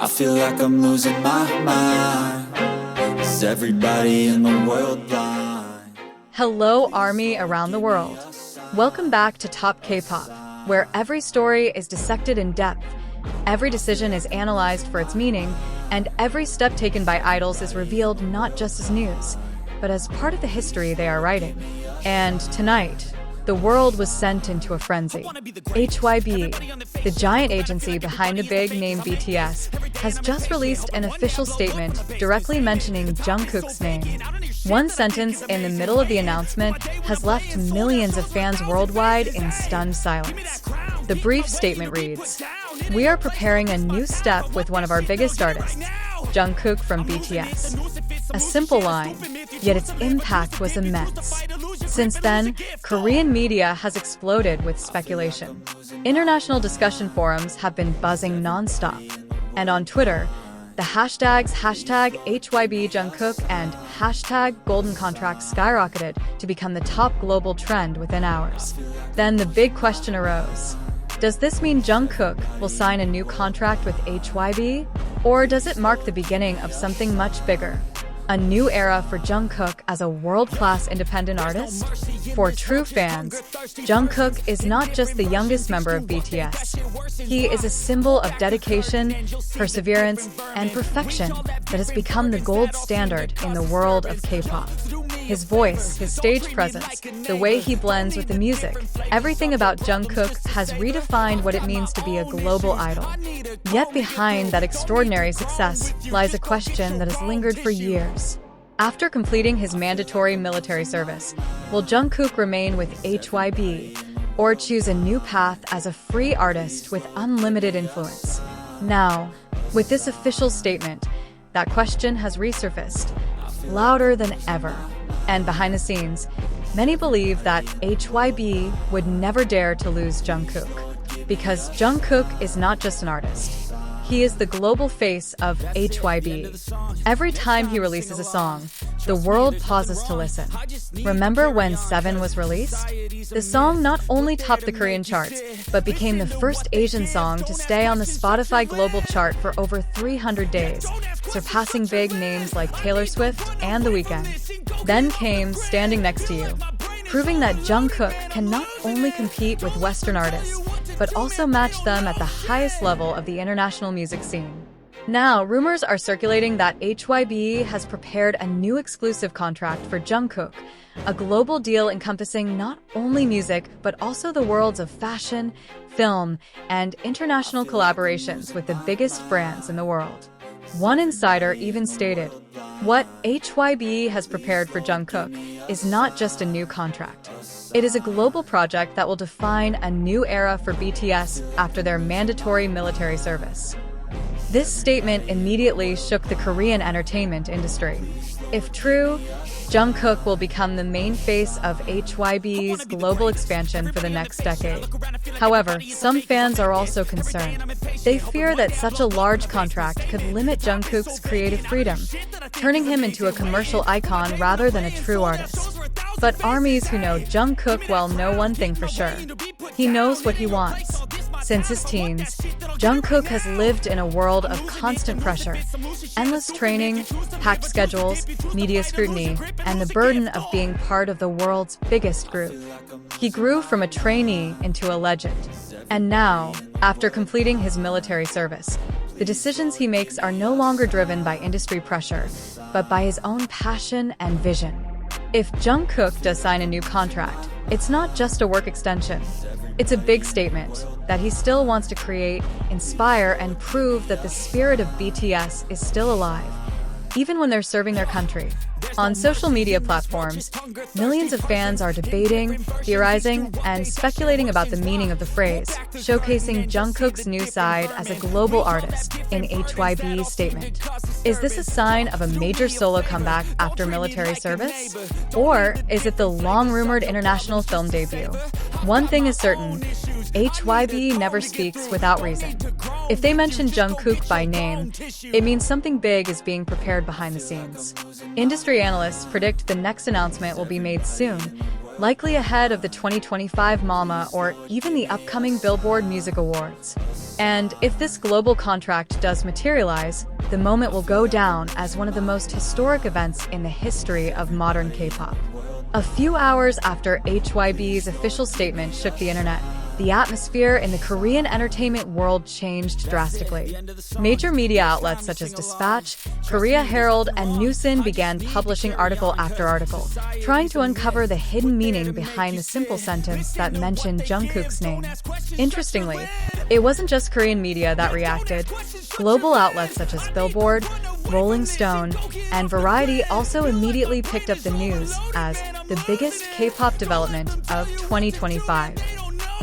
I feel like I'm losing my mind. Is everybody in the world blind? Hello, ARMY around the world. Welcome back to Top K-pop, where every story is dissected in depth, every decision is analyzed for its meaning, and every step taken by idols is revealed not just as news, but as part of the history they are writing. And tonight, the world was sent into a frenzy. HYBE, the giant agency behind the big name BTS, has just released an official statement directly mentioning Jungkook's name. One sentence in the middle of the announcement has left millions of fans worldwide in stunned silence. The brief statement reads, "We are preparing a new step with one of our biggest artists, Jungkook from BTS." A simple line, yet its impact was immense. Since then, Korean media has exploded with speculation. International discussion forums have been buzzing non-stop. And on Twitter, the hashtags #HYBE Jungkook and #Golden Contract skyrocketed to become the top global trend within hours. Then the big question arose. Does this mean Jungkook will sign a new contract with HYBE? Or does it mark the beginning of something much bigger? A new era for Jungkook as a world-class independent artist? For true fans, Jungkook is not just the youngest member of BTS. He is a symbol of dedication, perseverance, and perfection that has become the gold standard in the world of K-pop. His voice, his stage presence, the way he blends with the music, everything about Jungkook has redefined what it means to be a global idol. Yet behind that extraordinary success lies a question that has lingered for years. After completing his mandatory military service, will Jungkook remain with HYBE or choose a new path as a free artist with unlimited influence? Now, with this official statement, that question has resurfaced, louder than ever. And behind the scenes, many believe that HYBE would never dare to lose Jungkook. Because Jungkook is not just an artist. He is the global face of HYBE. Every time he releases a song, the world pauses to listen. Remember when 7 was released? The song not only topped the Korean charts, but became the first Asian song to stay on the Spotify global chart for over 300 days, surpassing big names like Taylor Swift and The Weeknd. Then came Standing Next to You, proving that Jungkook can not only compete with Western artists, but also match them at the highest level of the international music scene. Now, rumors are circulating that HYBE has prepared a new exclusive contract for Jungkook, a global deal encompassing not only music, but also the worlds of fashion, film, and international collaborations with the biggest brands in the world. One insider even stated, "What HYBE has prepared for Jungkook is not just a new contract. It is a global project that will define a new era for BTS after their mandatory military service." This statement immediately shook the Korean entertainment industry. If true, Jungkook will become the main face of HYBE's global expansion for the next decade. However, some fans are also concerned. They fear that such a large contract could limit Jungkook's creative freedom, turning him into a commercial icon rather than a true artist. But armies who know Jungkook well know one thing for sure. He knows what he wants. Since his teens, Jungkook has lived in a world of constant pressure, endless training, packed schedules, media scrutiny, and the burden of being part of the world's biggest group. He grew from a trainee into a legend. And now, after completing his military service, the decisions he makes are no longer driven by industry pressure, but by his own passion and vision. If Jungkook does sign a new contract, it's not just a work extension. It's a big statement that he still wants to create, inspire, and prove that the spirit of BTS is still alive, even when they're serving their country. On social media platforms, millions of fans are debating, theorizing, and speculating about the meaning of the phrase, showcasing Jungkook's new side as a global artist in HYBE's statement. Is this a sign of a major solo comeback after military service? Or is it the long-rumored international film debut? One thing is certain, HYBE never speaks without reason. If they mention Jungkook by name, it means something big is being prepared behind the scenes. Industry analysts predict the next announcement will be made soon, likely ahead of the 2025 MAMA or even the upcoming Billboard Music Awards. And if this global contract does materialize, the moment will go down as one of the most historic events in the history of modern K-pop. A few hours after HYBE's official statement shook the internet, the atmosphere in the Korean entertainment world changed drastically. Major media outlets such as Dispatch, Korea Herald, and Newsin began publishing article after article, trying to uncover the hidden meaning behind the simple sentence that mentioned Jungkook's name. Interestingly, it wasn't just Korean media that reacted. Global outlets such as Billboard, Rolling Stone, and Variety also immediately picked up the news as the biggest K-pop development of 2025.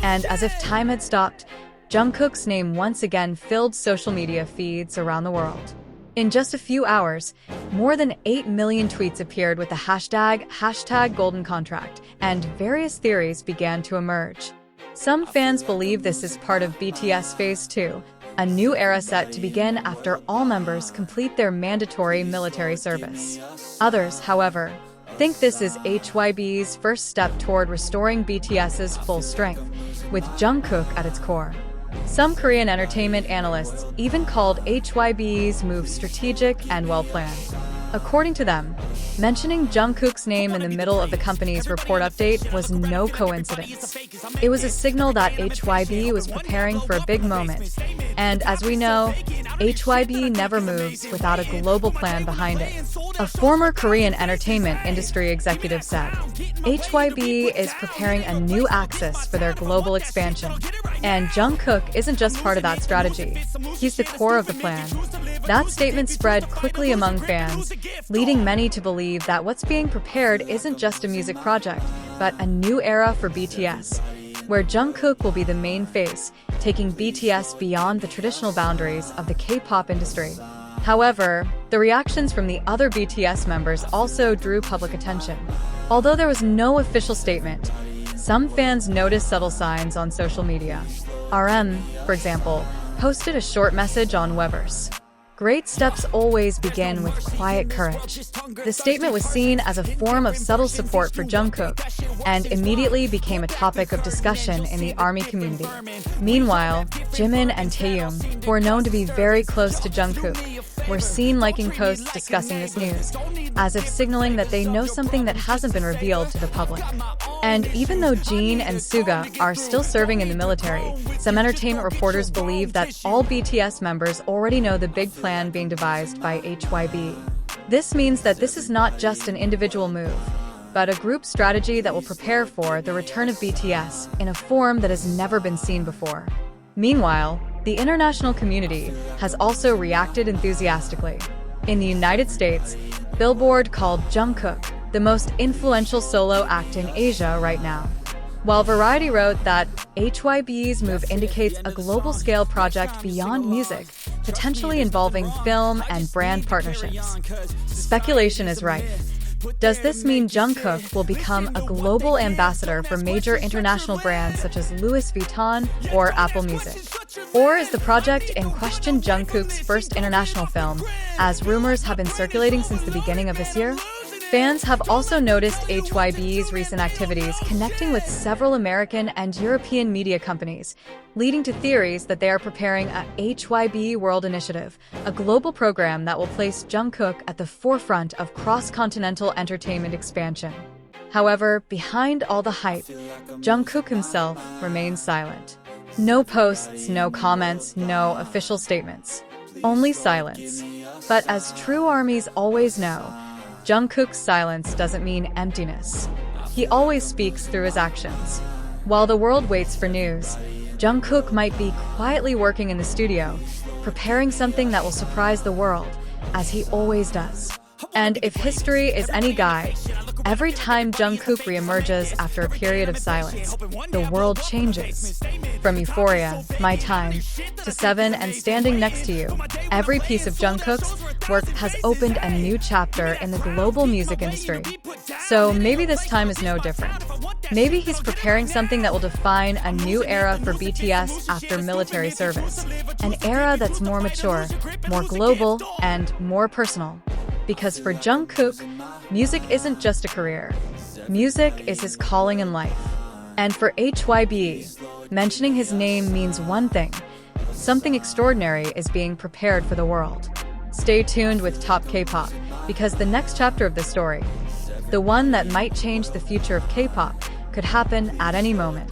And as if time had stopped, Jungkook's name once again filled social media feeds around the world. In just a few hours, more than 8 million tweets appeared with the hashtag Golden Contract, and various theories began to emerge. Some fans believe this is part of BTS Phase 2, a new era set to begin after all members complete their mandatory military service. Others, however, think this is HYBE's first step toward restoring BTS's full strength, with Jungkook at its core. Some Korean entertainment analysts even called HYBE's move strategic and well-planned. According to them, mentioning Jungkook's name in the middle of the company's report update was no coincidence. It was a signal that HYBE was preparing for a big moment, and as we know, HYBE never moves without a global plan behind it. A former Korean entertainment industry executive said, HYBE is preparing a new axis for their global expansion, and Jungkook isn't just part of that strategy. He's the core of the plan. That statement spread quickly among fans, leading many to believe that what's being prepared isn't just a music project, but a new era for BTS, where Jungkook will be the main face, taking BTS beyond the traditional boundaries of the K-pop industry. However, the reactions from the other BTS members also drew public attention. Although there was no official statement, some fans noticed subtle signs on social media. RM, for example, posted a short message on Weverse. Great steps always begin with quiet courage. The statement was seen as a form of subtle support for Jungkook and immediately became a topic of discussion in the ARMY community. Meanwhile, Jimin and Taehyung, who are known to be very close to Jungkook, were seen liking posts discussing this news, as if signaling that they know something that hasn't been revealed to the public. And even though Jin and Suga are still serving in the military, some entertainment reporters believe that all BTS members already know the big plan being devised by HYBE. This means that this is not just an individual move, but a group strategy that will prepare for the return of BTS in a form that has never been seen before. Meanwhile, the international community has also reacted enthusiastically. In the United States, Billboard called Jungkook the most influential solo act in Asia right now, while Variety wrote that HYBE's move indicates a global-scale project beyond music, potentially involving film and brand partnerships. Speculation is rife. Does this mean Jungkook will become a global ambassador for major international brands such as Louis Vuitton or Apple Music? Or is the project in question Jungkook's first international film, as rumors have been circulating since the beginning of this year? Fans have also noticed HYBE's recent activities connecting with several American and European media companies, leading to theories that they are preparing a HYBE World Initiative, a global program that will place Jungkook at the forefront of cross-continental entertainment expansion. However, behind all the hype, Jungkook himself remains silent. No posts, no comments, no official statements. Only silence. But as true ARMYs always know, Jungkook's silence doesn't mean emptiness. He always speaks through his actions. While the world waits for news, Jungkook might be quietly working in the studio, preparing something that will surprise the world, as he always does. And if history is any guide, every time Jungkook reemerges after a period of silence, the world changes. From Euphoria, My Time, to Seven and Standing Next to You, every piece of Jungkook's work has opened a new chapter in the global music industry. So maybe this time is no different. Maybe he's preparing something that will define a new era for BTS after military service, an era that's more mature, more global, and more personal. Because for Jungkook, music isn't just a career. Music is his calling in life. And for HYBE, mentioning his name means one thing: something extraordinary is being prepared for the world. Stay tuned with Top K-pop, because the next chapter of the story, the one that might change the future of K-pop, could happen at any moment.